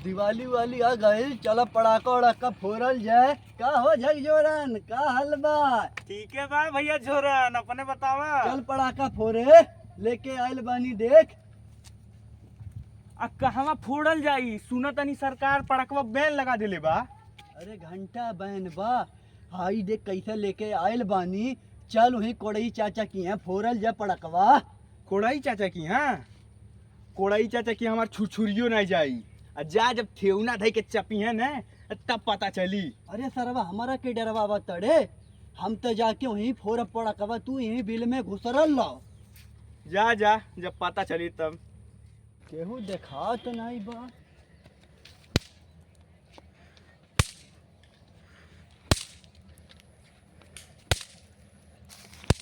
दिवाली वाली आ गई, चलो पड़ाका उड़ाका फोड़ल जाए। का हो झकझोरन, का हलवा? ठीक है बा भैया झोरन, अपने बतावा। चल पड़ाका फोड़े, लेके आइल बानी देख। आ कहवा फोड़ल जाई? सुना तनी सरकार पड़कवा बैन लगा देले बा। अरे घंटा बैन बा, हाई देख कैसे लेके आइल बानी। चल वही कोड़ई चाचा की है, फोड़ल जा पड़कवा। कोड़ाई चाचा की, हाँ कोड़ाई चाचा की हमार छुरछुरियो नहीं जाई। आ जा जब ठेउना धई के चपी है न तब पता चली। अरे सरवा हमारा के डरवा तड़े, हम तो जाके वहीं फोड़ पड़कवा, तू यहीं बिल में घुसरल लो। जा जा जब पता चली तब। केहू देखा तो नहीं बा।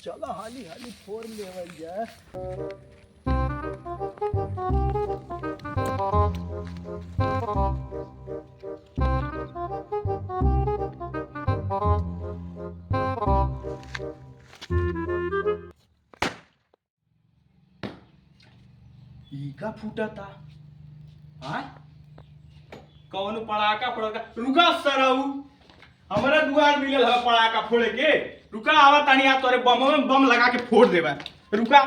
चलो हाली हाली फोड़ लेवल जाए। ईका फूटा था। हाँ कौन पड़ाका फोड़का? रुका सरऊ, हमारा दुआर मिलल है पड़ाका फोड़े के। रुका आवा तानी, आ तोरे बम में बम लगा के फोड़ देबा। रुका।